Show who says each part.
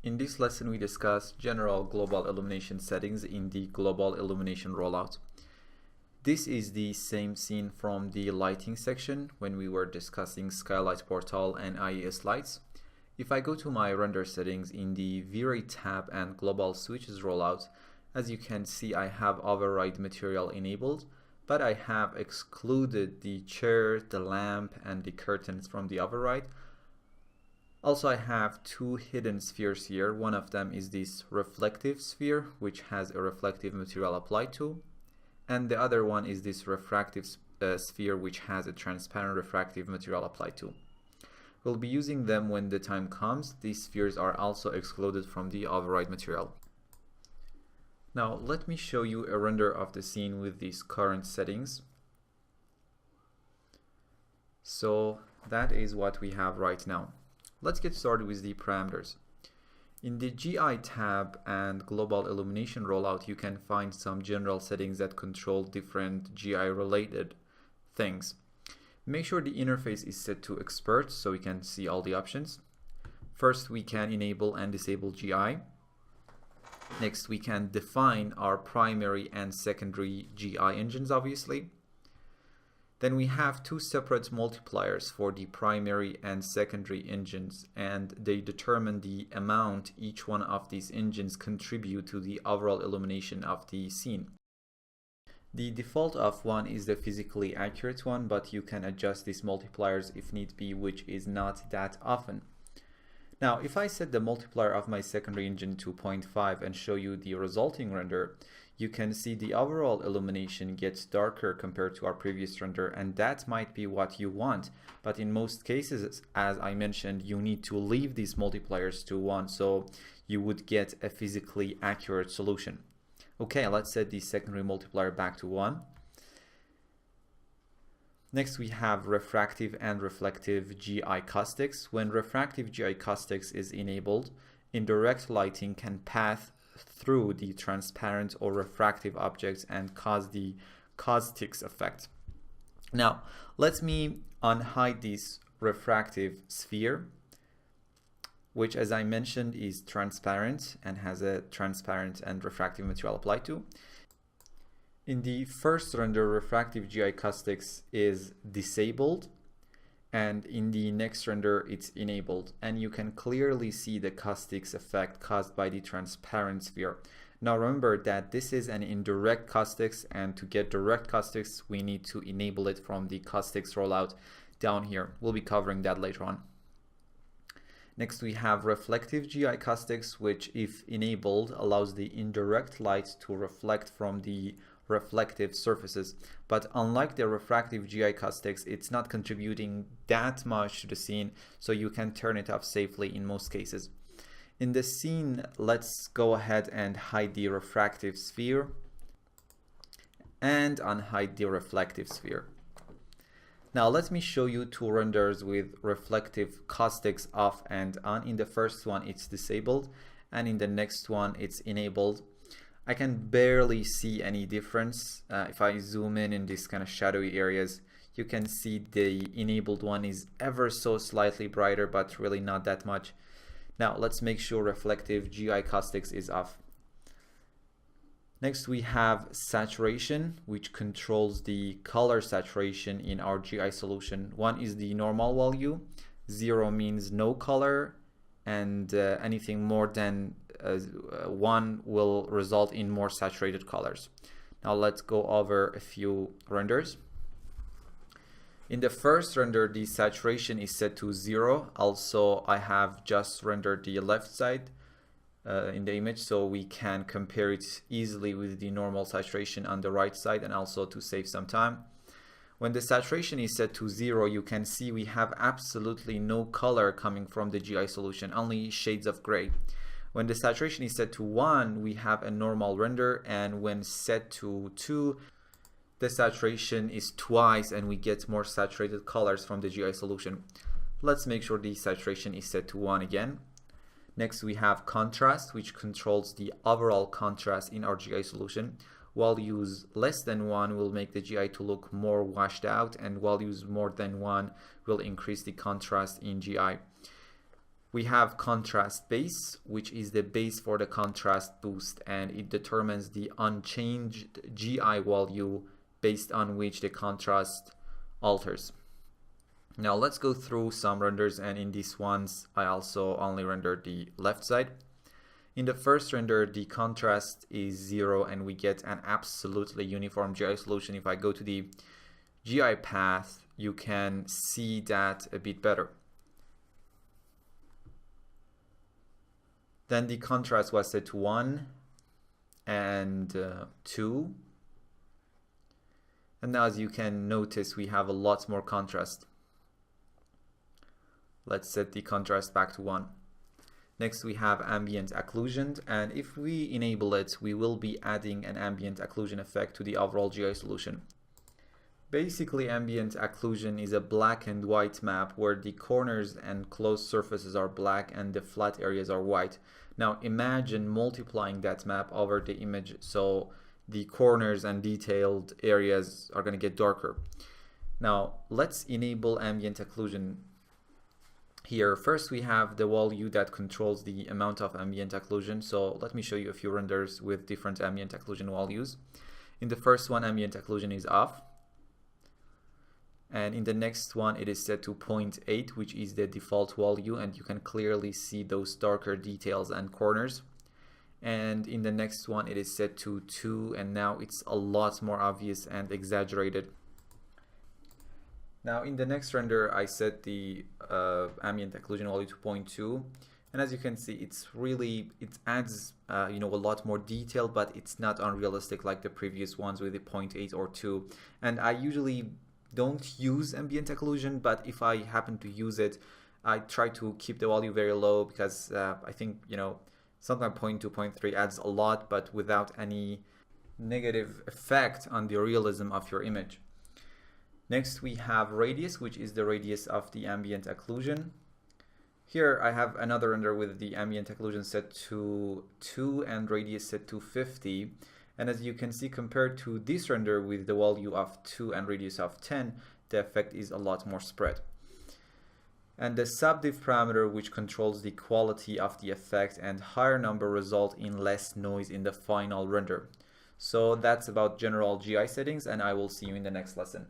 Speaker 1: In this lesson, we discuss general global illumination settings in the global illumination rollout. This is the same scene from the lighting section when we were discussing Skylight Portal and IES lights. If I go to my render settings in the V-Ray tab and global switches rollout, as you can see, I have override material enabled, but I have excluded the chair, the lamp, and the curtains from the override. Also, I have two hidden spheres here. One of them is this reflective sphere, which has a reflective material applied to, and the other one is this refractive sphere, which has a transparent refractive material applied to. We'll be using them when the time comes. These spheres are also excluded from the override material. Now, let me show you a render of the scene with these current settings. So that is what we have right now. Let's get started with the parameters. In the GI tab and global illumination rollout, you can find some general settings that control different GI related things. Make sure the interface is set to expert so we can see all the options. First, we can enable and disable GI. Next, we can define our primary and secondary GI engines, obviously. Then we have two separate multipliers for the primary and secondary engines, and they determine the amount each one of these engines contribute to the overall illumination of the scene. The default of 1 is the physically accurate one, but you can adjust these multipliers if need be, which is not that often. Now, if I set the multiplier of my secondary engine to 0.5 and show you the resulting render, you can see the overall illumination gets darker compared to our previous render, and that might be what you want. But in most cases, as I mentioned, you need to leave these multipliers to 1 so you would get a physically accurate solution. Okay, let's set the secondary multiplier back to 1. Next, we have refractive and reflective GI caustics. When refractive GI caustics is enabled, indirect lighting can pass through the transparent or refractive objects and cause the caustics effect. Now, let me unhide this refractive sphere, which, as I mentioned, is transparent and has a transparent and refractive material applied to. In the first render, refractive GI caustics is disabled, and in the next render it's enabled, and you can clearly see the caustics effect caused by the transparent sphere. Now remember that this is an indirect caustics, and to get direct caustics we need to enable it from the caustics rollout down here. We'll be covering that later on. Next, we have reflective GI caustics, which, if enabled, allows the indirect light to reflect from the reflective surfaces, but unlike the refractive GI caustics, it's not contributing that much to the scene, so you can turn it off safely in most cases. In the scene, let's go ahead and hide the refractive sphere and unhide the reflective sphere. Now let me show you two renders with reflective caustics off and on. In the first one it's disabled, and in the next one it's enabled. I can barely see any difference. If I zoom in these kind of shadowy areas, you can see the enabled one is ever so slightly brighter, but really not that much. Now let's make sure reflective GI caustics is off. Next, we have saturation, which controls the color saturation in our GI solution. 1 is the normal value, 0 means no color, and anything more than 1 will result in more saturated colors. Now let's go over a few renders. In the first render, the saturation is set to 0. Also, I have just rendered the left side in the image so we can compare it easily with the normal saturation on the right side, and also to save some time. When the saturation is set to 0, you can see we have absolutely no color coming from the GI solution, only shades of gray. When the saturation is set to 1, we have a normal render, and when set to 2, the saturation is twice and we get more saturated colors from the GI solution. Let's make sure the saturation is set to 1 again. Next, we have contrast, which controls the overall contrast in our GI solution. Values less than 1 will make the GI to look more washed out, and values more than 1 will increase the contrast in GI. We have contrast base, which is the base for the contrast boost, and it determines the unchanged GI value based on which the contrast alters. Now let's go through some renders, and in these ones I also only rendered the left side. In the first render, the contrast is 0 and we get an absolutely uniform GI solution. If I go to the GI path, you can see that a bit better. Then the contrast was set to 1 and 2. And now, as you can notice, we have a lot more contrast. Let's set the contrast back to 1. Next, we have ambient occlusion, and if we enable it, we will be adding an ambient occlusion effect to the overall GI solution. Basically, ambient occlusion is a black and white map where the corners and closed surfaces are black and the flat areas are white. Now imagine multiplying that map over the image, so the corners and detailed areas are going to get darker. Now let's enable ambient occlusion. Here, first we have the value that controls the amount of ambient occlusion. So let me show you a few renders with different ambient occlusion values. In the first one, ambient occlusion is off. And in the next one, it is set to 0.8, which is the default value. And you can clearly see those darker details and corners. And in the next one, it is set to 2. And now it's a lot more obvious and exaggerated. Now in the next render, I set the ambient occlusion value to 0.2, and as you can see, it adds a lot more detail, but it's not unrealistic like the previous ones with the 0.8 or 2. And I usually don't use ambient occlusion, but if I happen to use it, I try to keep the value very low, because I think sometimes 0.2, 0.3 adds a lot, but without any negative effect on the realism of your image. Next, we have radius, which is the radius of the ambient occlusion. Here I have another render with the ambient occlusion set to 2 and radius set to 50. And as you can see, compared to this render with the value of 2 and radius of 10, the effect is a lot more spread. And the subdiff parameter, which controls the quality of the effect, and higher number result in less noise in the final render. So that's about general GI settings, and I will see you in the next lesson.